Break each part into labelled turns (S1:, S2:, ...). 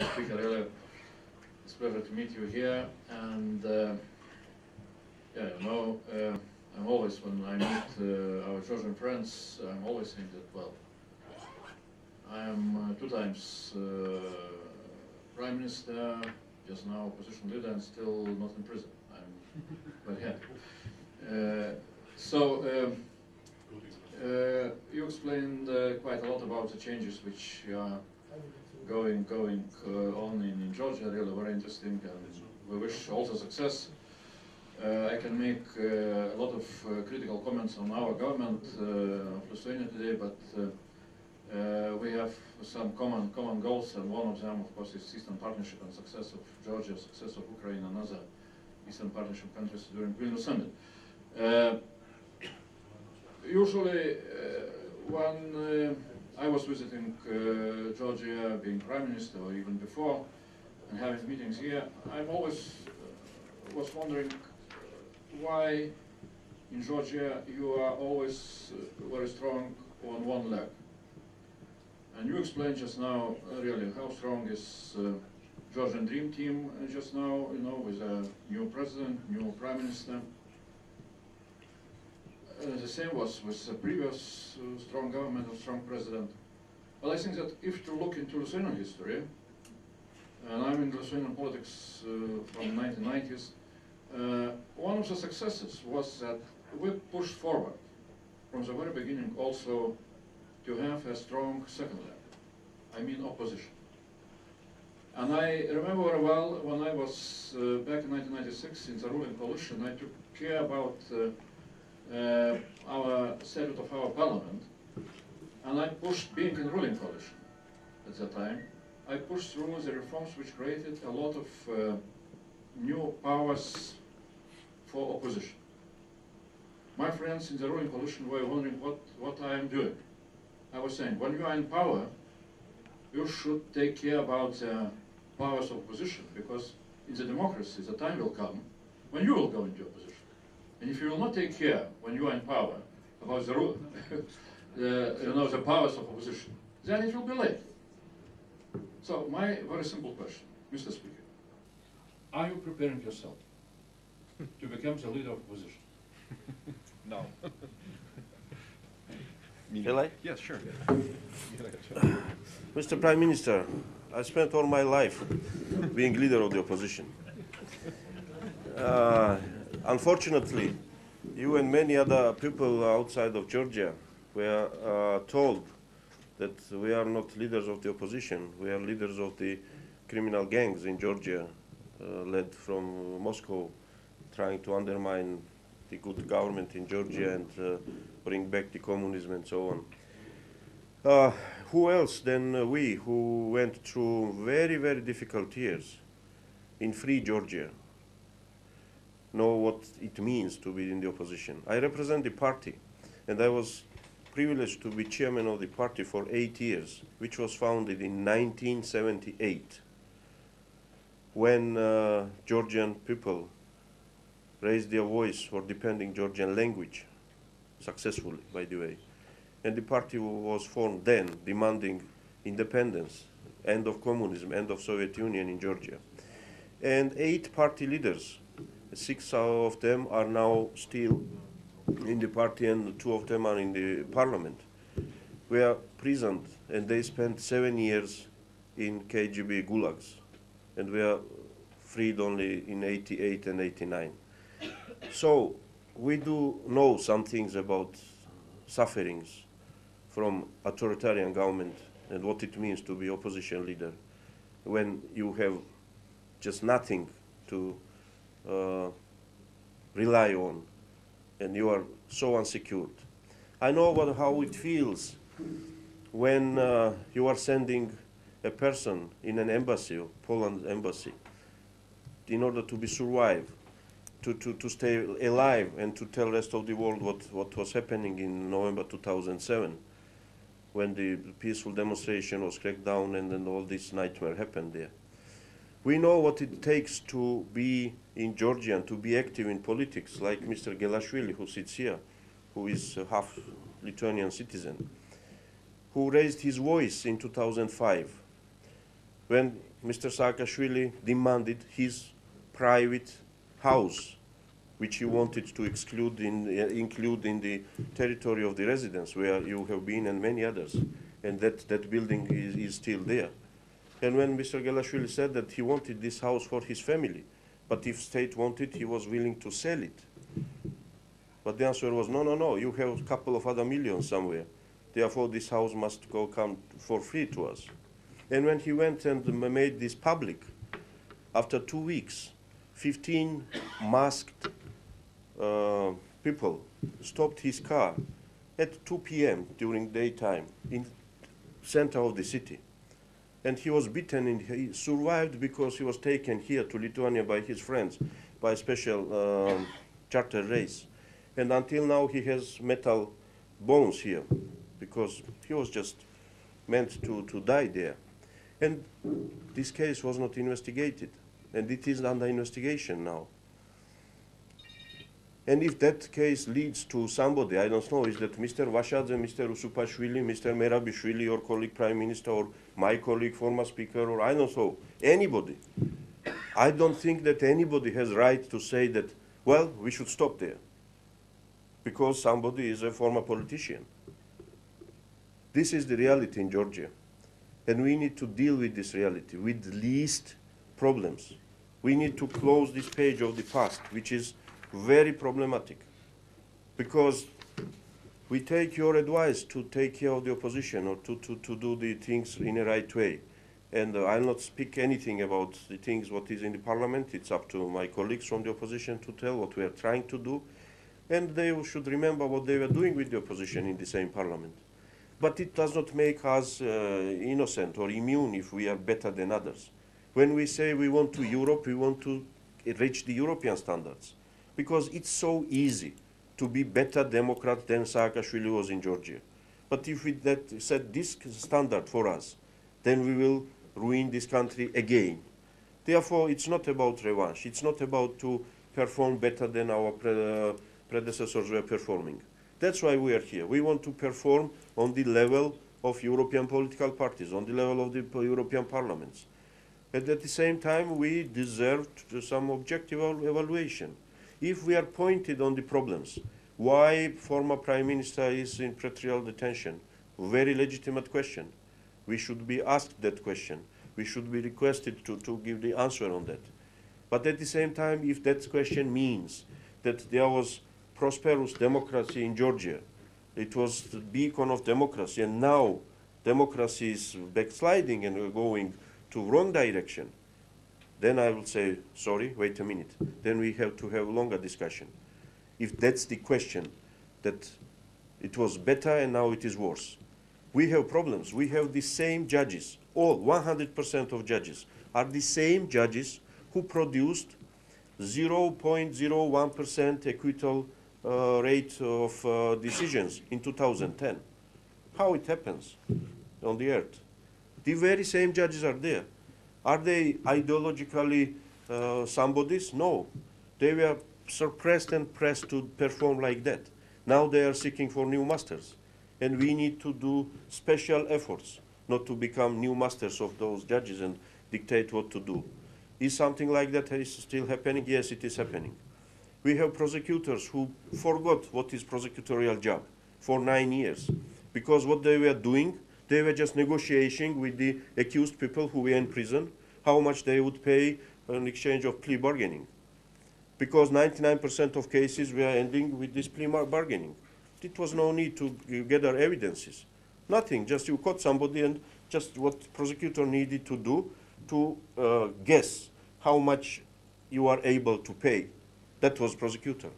S1: Speaker, really, it's a pleasure to meet you here. And yeah, I'm always, when I meet our Georgian friends, I'm always saying that, well, I am 2 times Prime Minister, just now opposition leader, and still not in prison. I'm very happy. You explained quite a lot about the changes which are going on in Georgia. Really very interesting, and we wish also success. I can make a lot of critical comments on our government of Lithuania today, but we have some common goals, and one of them, of course, is Eastern Partnership and success of Georgia, success of Ukraine and other Eastern Partnership countries during Vilnius Summit. Usually, when I was visiting Georgia, being Prime Minister, or even before, and having meetings here, I'm always was wondering why in Georgia you are always very strong on one leg. And you explained just now really how strong is Georgian Dream Team just now, with a new president, new prime minister. The same was with the previous strong government and strong president. But I think that if you look into Lithuanian history, and I'm in Lithuanian politics from the 1990s, one of the successes was that we pushed forward from the very beginning also to have a strong second leg. I mean opposition. And I remember very well when I was back in 1996 in the ruling coalition, I took care about our statute of our parliament, and I pushed, being in ruling coalition at that time, I pushed through the reforms which created a lot of new powers for opposition. My friends in the ruling coalition were wondering what I am doing. I was saying, when you are in power, you should take care about the powers of opposition, because in the democracy the time will come when you will go into opposition. And if you will not take care when you are in power about the powers of opposition, then it will be late. So my very simple question, Mr. Speaker, are you preparing yourself to become the leader of opposition?
S2: No.
S3: Shall I?
S2: Yes, sure.
S3: Mr. Prime Minister, I spent all my life being leader of the opposition. Unfortunately, you and many other people outside of Georgia were told that we are not leaders of the opposition, we are leaders of the criminal gangs in Georgia, led from Moscow, trying to undermine the good government in Georgia and bring back the communism and so on. Who else than we, who went through very, very difficult years in free Georgia, know what it means to be in the opposition? I represent the party, and I was privileged to be chairman of the party for 8 years, which was founded in 1978, when Georgian people raised their voice for defending Georgian language, successfully, by the way. And the party was formed then, demanding independence, end of communism, end of Soviet Union in Georgia. And 8 party leaders, 6 of them are now still in the party, and 2 of them are in the parliament. We are prisoned, and they spent 7 years in KGB gulags, and we are freed only in 88 and 89. So we do know some things about sufferings from authoritarian government and what it means to be opposition leader when you have just nothing to rely on and you are so unsecured. I know about how it feels when you are sending a person in an embassy, Poland embassy, in order to be survive, to stay alive and to tell the rest of the world what was happening in November 2007, when the peaceful demonstration was cracked down and then all this nightmare happened there. We know what it takes to be in Georgia and to be active in politics, like Mr. Gelashvili, who sits here, who is a half Lithuanian citizen, who raised his voice in 2005, when Mr. Saakashvili demanded his private house, which he wanted to include in the territory of the residence where you have been and many others. And that building is still there. And when Mr. Gelashvili said that he wanted this house for his family, but if state wanted, he was willing to sell it. But the answer was, no, no, no, you have a couple of other millions somewhere. Therefore, this house must come for free to us. And when he went and made this public, after 2 weeks, 15 masked people stopped his car at 2 p.m. during daytime in center of the city. And he was beaten and he survived because he was taken here to Lithuania by his friends by a special charter race. And until now he has metal bones here because he was just meant to die there. And this case was not investigated, and it is under investigation now. And if that case leads to somebody, I don't know, is that Mr. Vashadze, Mr. Usupashvili, Mr. Merabishvili, your colleague Prime Minister, or my colleague, former Speaker, or I don't know, anybody. I don't think that anybody has right to say that, well, we should stop there, because somebody is a former politician. This is the reality in Georgia. And we need to deal with this reality, with least problems. We need to close this page of the past, which is very problematic. Because we take your advice to take care of the opposition or to do the things in a right way. And I'll not speak anything about the things what is in the parliament. It's up to my colleagues from the opposition to tell what we are trying to do. And they should remember what they were doing with the opposition in the same parliament. But it does not make us innocent or immune if we are better than others. When we say we want to Europe, we want to reach the European standards. Because it's so easy to be better Democrat than Saakashvili was in Georgia. But if we set this standard for us, then we will ruin this country again. Therefore, it's not about revanche. It's not about to perform better than our predecessors were performing. That's why we are here. We want to perform on the level of European political parties, on the level of the European parliaments. And at the same time, we deserve some objective evaluation. If we are pointed on the problems, why former Prime Minister is in pretrial detention, very legitimate question. We should be asked that question. We should be requested to give the answer on that. But at the same time, if that question means that there was prosperous democracy in Georgia, it was the beacon of democracy, and now democracy is backsliding and going to wrong direction, then I will say, sorry, wait a minute. Then we have to have a longer discussion. If that's the question, that it was better and now it is worse. We have problems. We have the same judges. All 100% of judges are the same judges who produced 0.01% acquittal rate of decisions in 2010. How it happens on the earth? The very same judges are there. Are they ideologically somebodies? No. They were suppressed and pressed to perform like that. Now they are seeking for new masters. And we need to do special efforts not to become new masters of those judges and dictate what to do. Is something like that still happening? Yes, it is happening. We have prosecutors who forgot what is prosecutorial job for 9 years. Because what they were doing, they were just negotiating with the accused people who were in prison, how much they would pay in exchange of plea bargaining. Because 99% of cases were ending with this plea bargaining. It was no need to gather evidences. Nothing, just you caught somebody and just what prosecutor needed to do to guess how much you are able to pay. That was prosecutor.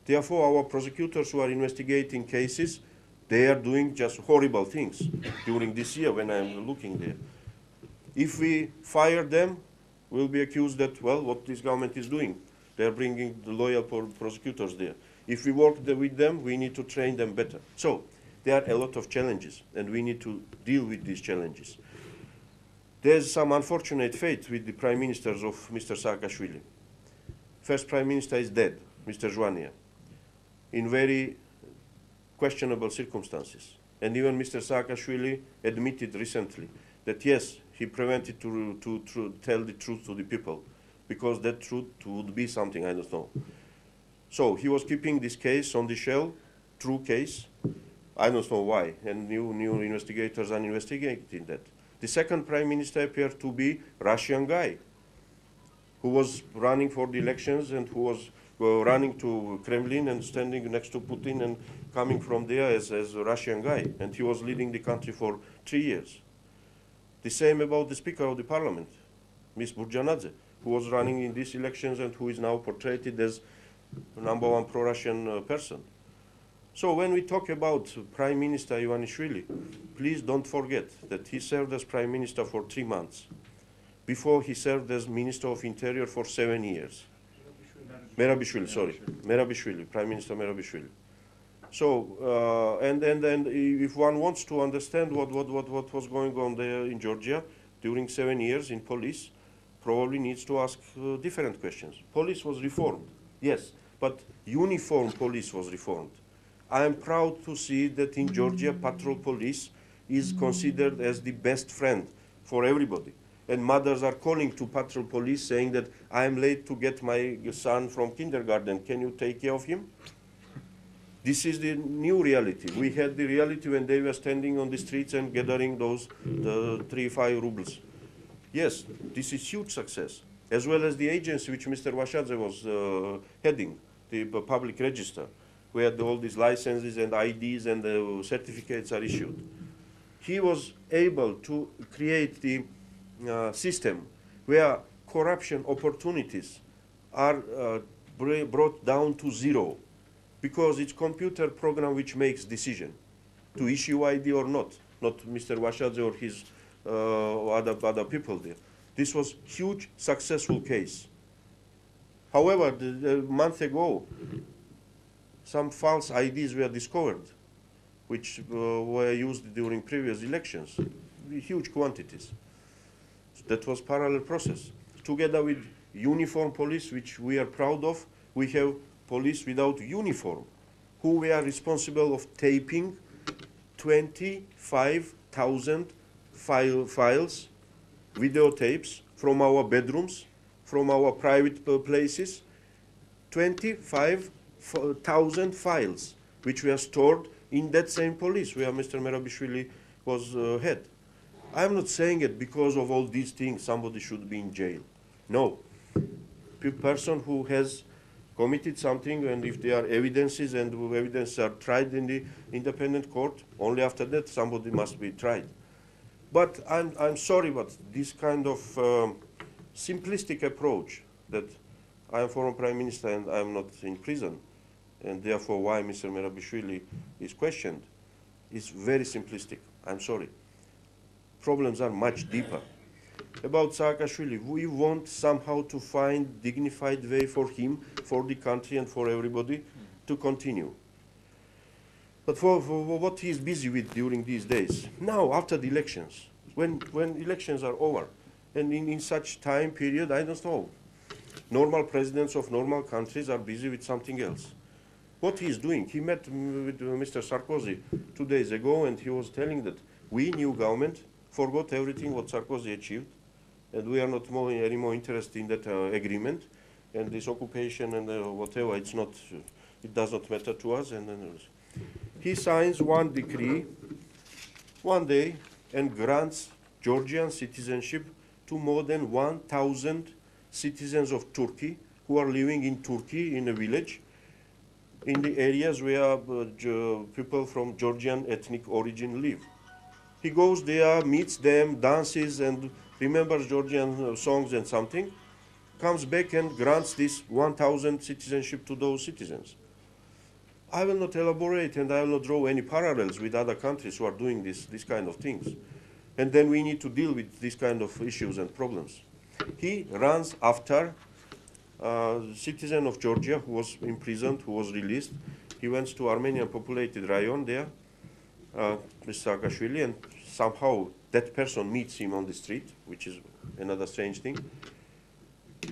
S3: Therefore, our prosecutors who are investigating cases, they are doing just horrible things during this year when I'm looking there. If we fire them, we'll be accused that, well, what this government is doing. They're bringing the loyal prosecutors there. If we work with them, we need to train them better. So there are a lot of challenges, and we need to deal with these challenges. There's some unfortunate fate with the prime ministers of Mr. Saakashvili. First prime minister is dead, Mr. Joania, in very questionable circumstances. And even Mr. Saakashvili admitted recently that yes, he prevented to tell the truth to the people, because that truth would be something, I don't know. So he was keeping this case on the shelf, true case. I don't know why, and new investigators are investigating that. The second prime minister appeared to be Russian guy, who was running for the elections and who was running to Kremlin and standing next to Putin and coming from there as a Russian guy, and he was leading the country for 3 years. The same about the Speaker of the Parliament, Ms. Burjanadze, who was running in these elections and who is now portrayed as #1 pro-Russian person. So when we talk about Prime Minister Ivanishvili, please don't forget that he served as Prime Minister for 3 months. Before he served as Minister of Interior for 7 years. Merabishvili, sorry. Merabishvili, Prime Minister Merabishvili. So, and if one wants to understand what was going on there in Georgia during 7 years in police, probably needs to ask different questions. Police was reformed, yes, but uniform police was reformed. I am proud to see that in Georgia, patrol police is considered as the best friend for everybody. And mothers are calling to patrol police saying that I am late to get my son from kindergarten. Can you take care of him? This is the new reality. We had the reality when they were standing on the streets and gathering those 3-5 rubles. Yes, this is huge success, as well as the agency which Mr. Vashadze was heading, the public register, where all these licenses and IDs and the certificates are issued. He was able to create the system where corruption opportunities are brought down to 0, because it's computer program which makes decision to issue ID or not Mr. Vashadze or his other people there. This was huge successful case. However, a month ago, some false IDs were discovered, which were used during previous elections, huge quantities. That was parallel process. Together with uniform police, which we are proud of, we have police without uniform, who were responsible of taping 25,000 files, videotapes from our bedrooms, from our private places, 25,000 files, which were stored in that same police where Mr. Merabishvili was head. I'm not saying it because of all these things somebody should be in jail. No. Person who has committed something, and if there are evidences and evidence are tried in the independent court, only after that somebody must be tried. But I'm sorry, but this kind of simplistic approach that I am former prime minister and I'm not in prison, and therefore why Mr. Merabishvili is questioned, is very simplistic. I'm sorry. Problems are much deeper. About Saakashvili, we want somehow to find dignified way for him, for the country and for everybody to continue. But for what he is busy with during these days, now after the elections, when elections are over, and in such time period, I don't know, normal presidents of normal countries are busy with something else. What he is doing, he met with Mr. Sarkozy 2 days ago, and he was telling that we, new government, forgot everything what Sarkozy achieved, and we are not any more interested in that agreement, and this occupation and whatever, it does not matter to us. And he signs one decree one day and grants Georgian citizenship to more than 1,000 citizens of Turkey who are living in Turkey in a village in the areas where people from Georgian ethnic origin live. He goes there, meets them, dances, and remembers Georgian songs and something, comes back and grants this 1,000 citizenship to those citizens. I will not elaborate and I will not draw any parallels with other countries who are doing this kind of things. And then we need to deal with these kind of issues and problems. He runs after a citizen of Georgia who was imprisoned, who was released. He went to Armenian populated Rayon there, Mr. Saakashvili, and somehow that person meets him on the street, which is another strange thing.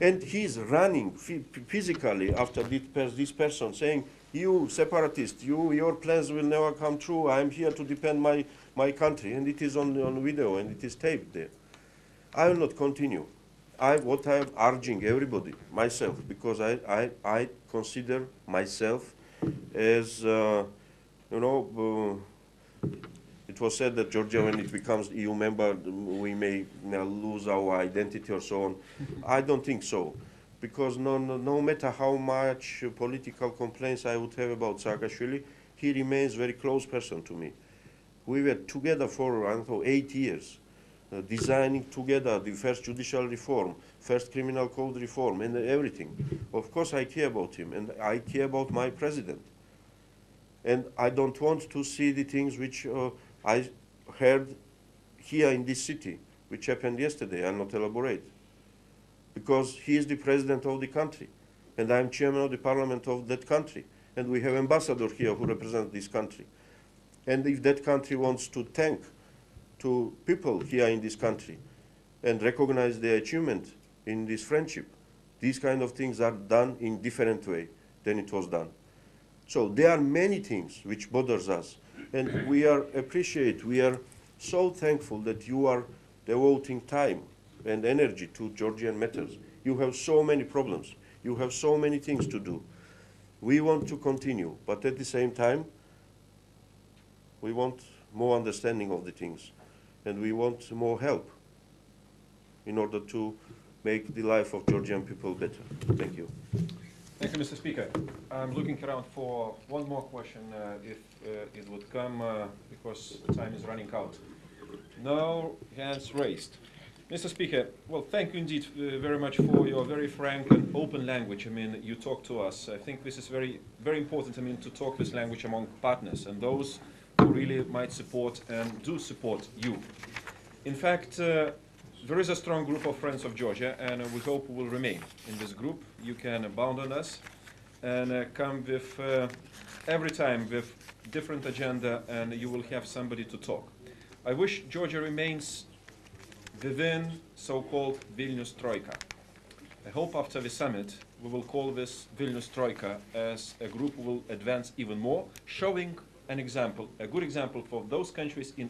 S3: And he's running physically after this person, saying, you separatist, your plans will never come true. I am here to defend my country. And it is on video and it is taped there. I will not continue. What I am urging everybody, myself, because I consider myself as, you know, it was said that Georgia, when it becomes EU member, we may lose our identity or so on. I don't think so, because no matter how much political complaints I would have about Saakashvili, he remains a very close person to me. We were together for, I don't know, 8 years, designing together the first judicial reform, first criminal code reform, and everything. Of course I care about him, and I care about my president. And I don't want to see the things which I heard here in this city, which happened yesterday. I'll not elaborate. Because he is the president of the country, and I'm chairman of the parliament of that country, and we have ambassador here who represent this country. And if that country wants to thank to people here in this country and recognize their achievement in this friendship, these kind of things are done in different way than it was done. So there are many things which bothers us, and we are so thankful that you are devoting time and energy to Georgian matters. You have so many problems. You have so many things to do. We want to continue, but at the same time, we want more understanding of the things, and we want more help in order to make the life of Georgian people better. Thank you.
S2: Thank you, Mr. Speaker. I'm looking around for one more question, if it would come, because time is running out. No hands raised. Mr. Speaker, well, thank you indeed very much for your very frank and open language. I mean, you talk to us. I think this is very, very important, I mean, to talk this language among partners and those who really might support and do support you. In fact, there is a strong group of friends of Georgia, and we hope we will remain in this group. You can bound on us and come with, every time, with different agenda, and you will have somebody to talk. I wish Georgia remains within so-called Vilnius Troika. I hope after the summit we will call this Vilnius Troika as a group who will advance even more, showing an example, a good example for those countries in